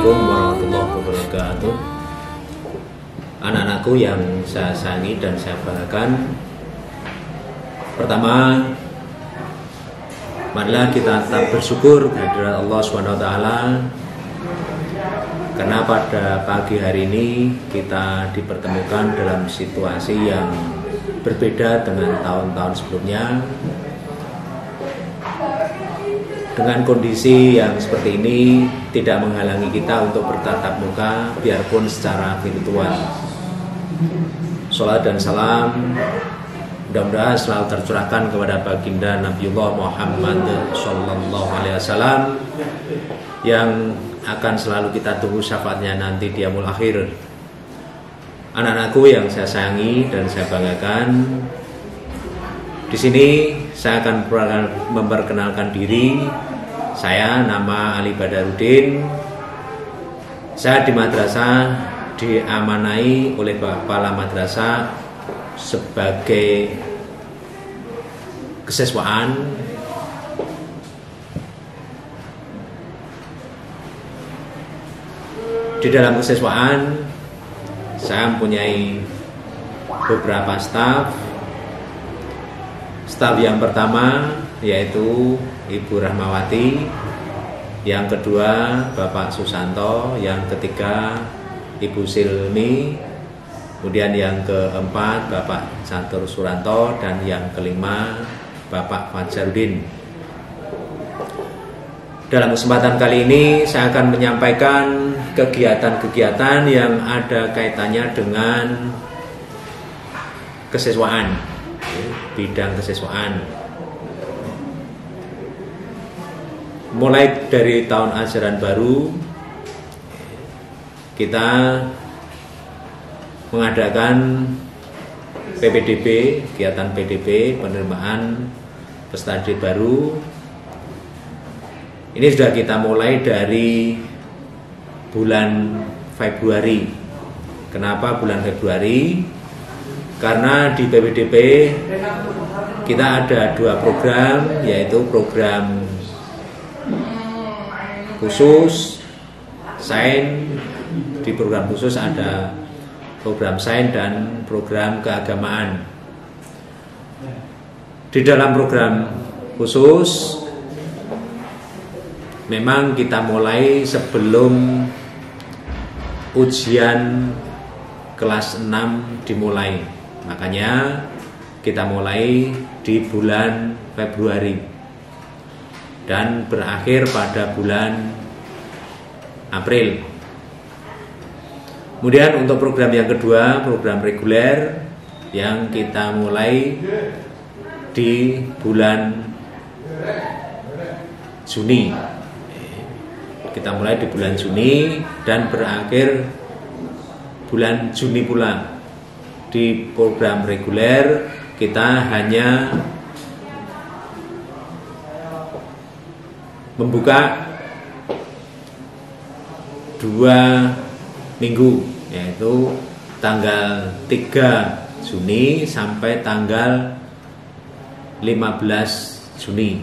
Assalamualaikum warahmatullahi wabarakatuh. Anak-anakku yang saya sayangi dan saya banggakan, pertama, marilah kita tetap bersyukur kehadirat Allah SWT, karena pada pagi hari ini kita dipertemukan dalam situasi yang berbeda dengan tahun-tahun sebelumnya. Dengan kondisi yang seperti ini tidak menghalangi kita untuk bertatap muka biarpun secara virtual. Salat dan salam mudah-mudahan selalu tercurahkan kepada baginda Nabiullah Muhammad SAW yang akan selalu kita tunggu syafaatnya nanti di yaumul akhir. Anak-anakku yang saya sayangi dan saya banggakan, di sini saya akan memperkenalkan diri. Saya nama Ali Badarudin. Saya di madrasah diamanai oleh kepala madrasah sebagai kesiswaan. Di dalam kesiswaan saya mempunyai beberapa staf. Staf yang pertama yaitu Ibu Rahmawati, yang kedua Bapak Susanto, yang ketiga Ibu Silmi, kemudian yang keempat Bapak Catur Suranto, dan yang kelima Bapak Fajarudin. Dalam kesempatan kali ini saya akan menyampaikan kegiatan-kegiatan yang ada kaitannya dengan kesiswaan, bidang kesiswaan. Mulai dari tahun ajaran baru kita mengadakan PPDB, kegiatan PDB, penerimaan peserta didik baru. Ini sudah kita mulai dari bulan Februari. Kenapa bulan Februari? Karena di PPDB kita ada dua program, yaitu program khusus sains. Di program khusus ada program sains dan program keagamaan. Di dalam program khusus memang kita mulai sebelum ujian kelas 6 dimulai. Makanya kita mulai di bulan Februari dan berakhir pada bulan April. Kemudian untuk program yang kedua, program reguler yang kita mulai di bulan Juni. Kita mulai di bulan Juni dan berakhir bulan Juni pula. Di program reguler kita hanya membuka 2 minggu, yaitu tanggal 3 Juni sampai tanggal 15 Juni.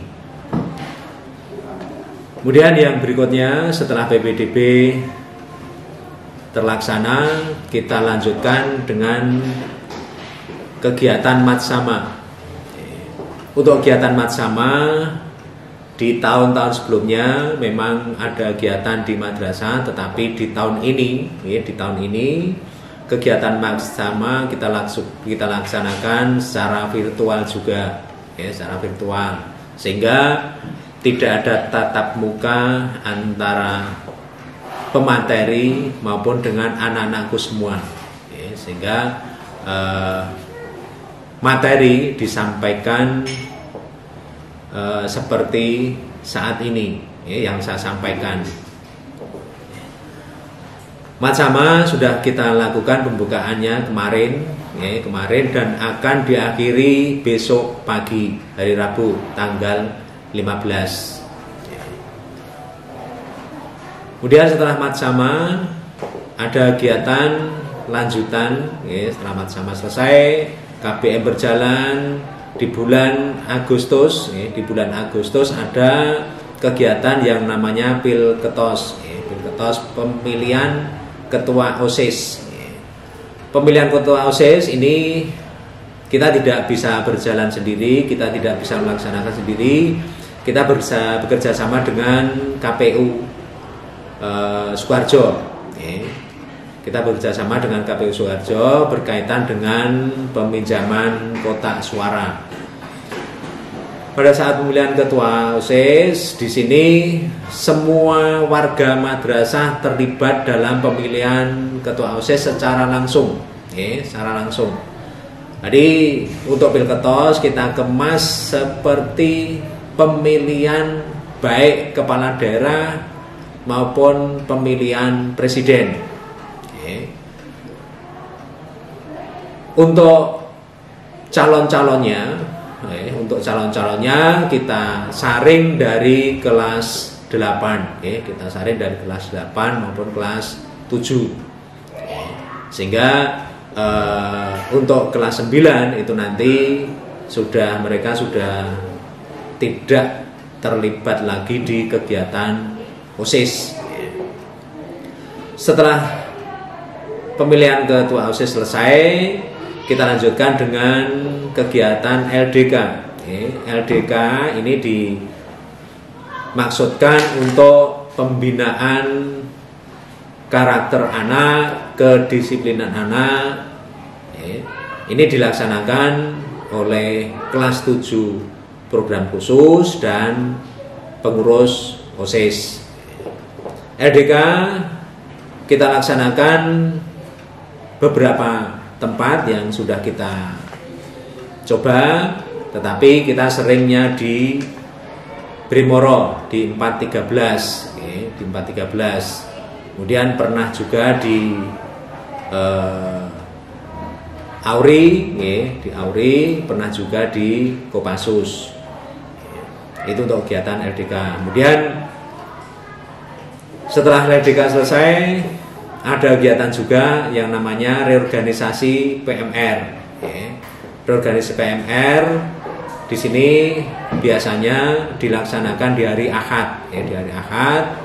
Kemudian yang berikutnya setelah PPDB terlaksana, kita lanjutkan dengan kegiatan Matsama. Untuk kegiatan Matsama di tahun-tahun sebelumnya memang ada kegiatan di madrasah, tetapi di tahun ini kegiatan Matsama kita laksanakan secara virtual juga, secara virtual, sehingga tidak ada tatap muka antara pemateri maupun dengan anak-anakku semua, sehingga materi disampaikan seperti saat ini yang saya sampaikan. Matsama sudah kita lakukan pembukaannya kemarin dan akan diakhiri besok pagi, hari Rabu tanggal 15. Kemudian setelah Matsama ada kegiatan lanjutan, setelah Matsama selesai, KBM berjalan. Di bulan Agustus ada kegiatan yang namanya Pilketos. Pilketos pemilihan ketua OSIS. Pemilihan ketua OSIS ini kita tidak bisa berjalan sendiri, kita tidak bisa melaksanakan sendiri. Kita bekerja sama dengan KPU Sukoharjo. Kita bekerja sama dengan KPU Sukoharjo berkaitan dengan peminjaman kotak suara. Pada saat pemilihan ketua OSIS, di sini semua warga madrasah terlibat dalam pemilihan ketua OSIS secara langsung, secara langsung. Jadi untuk Pilketos kita kemas seperti pemilihan baik kepala daerah maupun pemilihan presiden. Untuk calon-calonnya kita saring dari kelas 8, kita saring dari kelas 8 maupun kelas 7. Sehingga untuk kelas 9 itu nanti mereka sudah tidak terlibat lagi di kegiatan OSIS. Setelah pemilihan ketua OSIS selesai, kita lanjutkan dengan kegiatan LDK. LDK ini dimaksudkan untuk pembinaan karakter anak, kedisiplinan anak. Ini dilaksanakan oleh kelas 7 program khusus dan pengurus OSIS. LDK kita laksanakan beberapa tempat yang sudah kita coba, tetapi kita seringnya di Brimoro di 413, di 413. Kemudian pernah juga di Auri, di Auri, pernah juga di Kopassus. Itu untuk kegiatan LDK. Kemudian setelah LDK selesai, ada kegiatan juga yang namanya reorganisasi PMR. Reorganisasi PMR di sini biasanya dilaksanakan di hari Ahad. Di hari Ahad.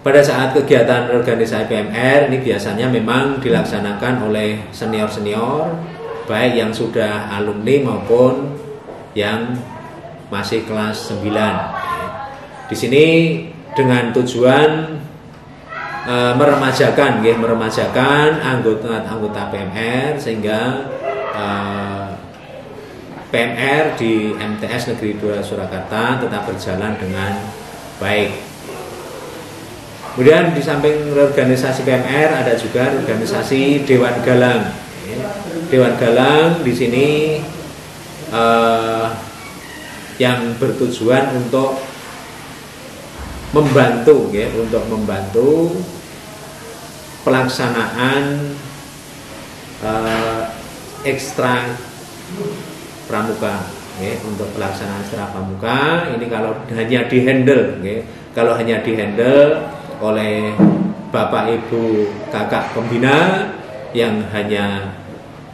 Pada saat kegiatan organisasi PMR ini biasanya memang dilaksanakan oleh senior-senior, baik yang sudah alumni maupun yang masih kelas 9. Di sini dengan tujuan meremajakan anggota PMR sehingga PMR di MTS Negeri 2 Surakarta tetap berjalan dengan baik. Kemudian di samping organisasi PMR ada juga organisasi Dewan Galang. Dewan Galang di sini yang bertujuan untuk membantu pelaksanaan ekstra pramuka. Untuk pelaksanaan ekstra pramuka ini kalau hanya dihandle oleh Bapak Ibu kakak pembina yang hanya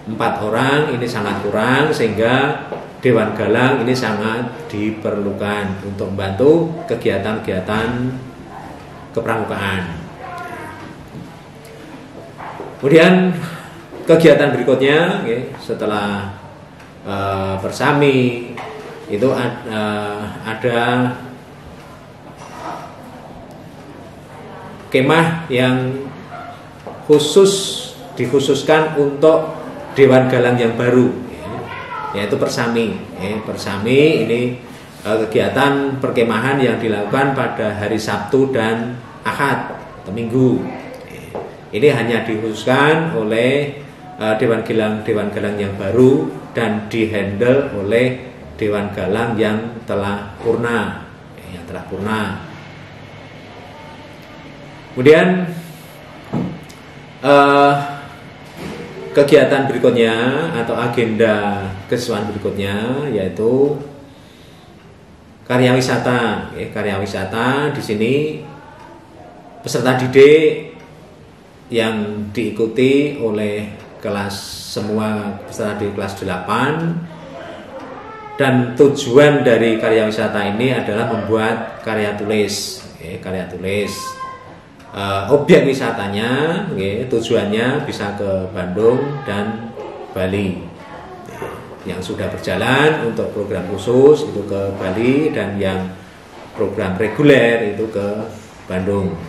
4 orang, ini sangat kurang, sehingga Dewan Galang ini sangat diperlukan untuk membantu kegiatan-kegiatan kepramukaan. Kemudian kegiatan berikutnya setelah bersami itu ada kemah yang dikhususkan untuk Dewan Galang yang baru, yaitu Persami. Persami ini kegiatan perkemahan yang dilakukan pada hari Sabtu dan Ahad atau Minggu. Ini hanya dikhususkan oleh Dewan Galang yang baru dan dihandle oleh Dewan Galang yang telah purna. Kemudian kegiatan berikutnya atau agenda kesiswaan berikutnya yaitu karya wisata. Karya wisata di sini peserta didik yang diikuti oleh semua peserta di kelas 8, dan tujuan dari karya wisata ini adalah membuat karya tulis. karya tulis. Objek wisatanya, tujuannya bisa ke Bandung dan Bali. Yang sudah berjalan untuk program khusus itu ke Bali, dan yang program reguler itu ke Bandung.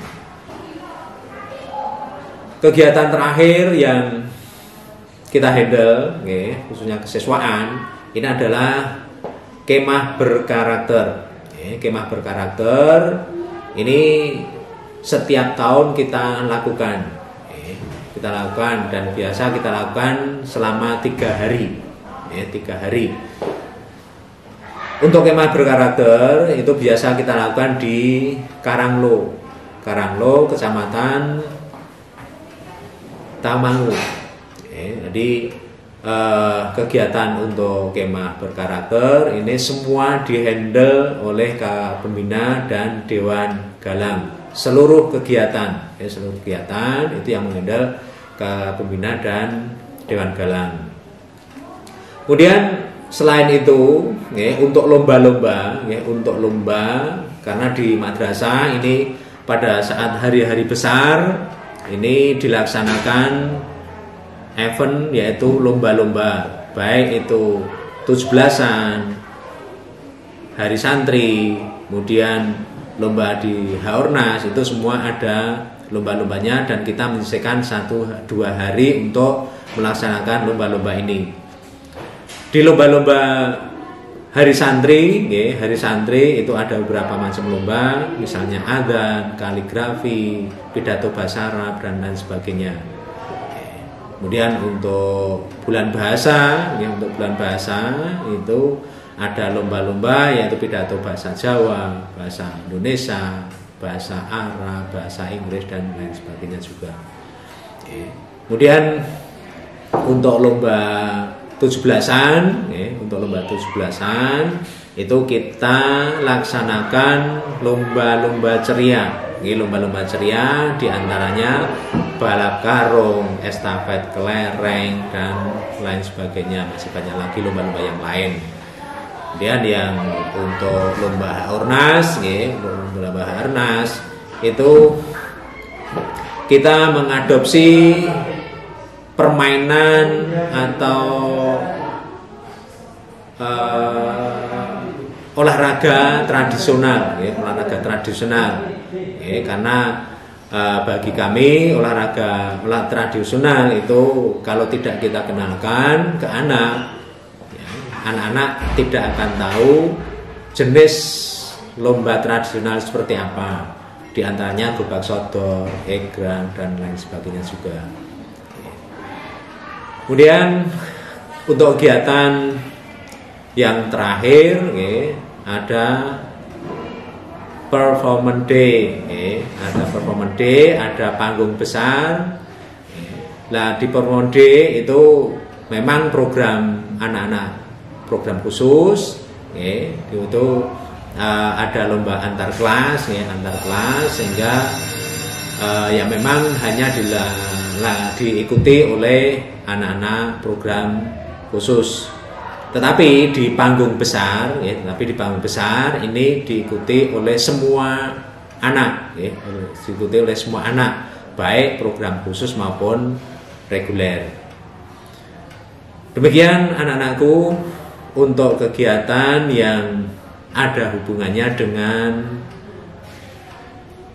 Kegiatan terakhir yang kita handle, khususnya kesiswaan, ini adalah kemah berkarakter. Kemah berkarakter ini setiap tahun kita lakukan. Dan biasa kita lakukan selama 3 hari. 3 hari. Untuk kemah berkarakter itu biasa kita lakukan di Karanglo, Kecamatan Tamangu. Jadi kegiatan untuk kemah berkarakter ini semua dihandle oleh Pembina dan Dewan Galang. Seluruh kegiatan itu yang menghandle Pembina dan Dewan Galang. Kemudian selain itu, untuk lomba-lomba, karena di madrasah ini pada saat hari-hari besar ini dilaksanakan event, yaitu lomba-lomba, baik itu 17-an, hari santri, kemudian lomba di Haornas, itu semua ada lomba-lombanya, dan kita menyisihkan 1-2 hari untuk melaksanakan lomba-lomba ini. Di lomba-lomba hari santri itu ada beberapa macam lomba, misalnya adzan, kaligrafi, pidato bahasa Arab, dan lain sebagainya. Kemudian untuk bulan bahasa, itu ada lomba-lomba, yaitu pidato bahasa Jawa, bahasa Indonesia, bahasa Arab, bahasa Inggris, dan lain sebagainya juga. Kemudian untuk lomba 17-an, itu kita laksanakan lomba-lomba ceria. Lomba-lomba ceria diantaranya balap karung, estafet kelereng, dan lain sebagainya. Masih banyak lagi lomba-lomba yang lain. Kemudian yang untuk lomba Haornas, itu kita mengadopsi permainan atau olahraga tradisional, karena bagi kami olahraga tradisional itu kalau tidak kita kenalkan ke anak-anak tidak akan tahu jenis lomba tradisional seperti apa. Di antaranya gobak sodor, egrang, dan lain sebagainya juga. Kemudian untuk kegiatan yang terakhir, ada performance day, ada panggung besar. Nah, di performance day itu memang program anak-anak, program khusus, itu ada lomba antar kelas, sehingga ya memang hanya diikuti oleh anak-anak program khusus. Tetapi di panggung besar, ini diikuti oleh semua anak, baik program khusus maupun reguler. Demikian anak-anakku untuk kegiatan yang ada hubungannya dengan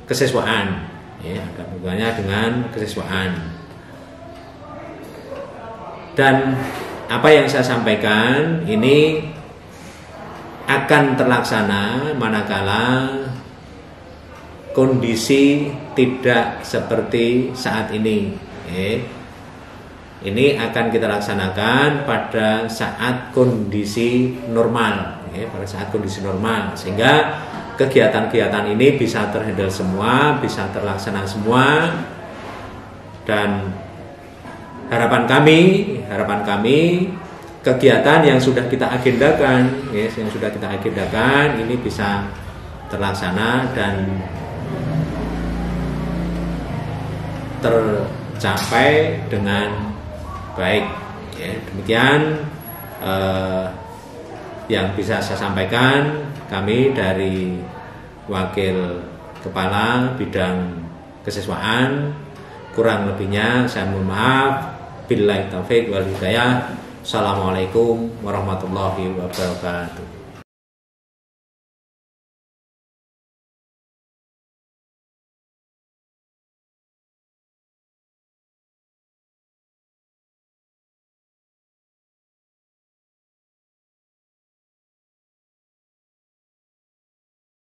kesiswaan, Dan apa yang saya sampaikan ini akan terlaksana manakala kondisi tidak seperti saat ini. Ini akan kita laksanakan pada saat kondisi normal, sehingga kegiatan-kegiatan ini bisa terhandle semua, bisa terlaksana semua, dan harapan kami kegiatan yang sudah kita agendakan, ini bisa terlaksana dan tercapai dengan baik. Demikian yang bisa saya sampaikan. Kami dari Wakil Kepala Bidang Kesiswaan. Kurang lebihnya saya mohon maaf. Billahi taufik wal hidayah. Assalamualaikum warahmatullahi wabarakatuh.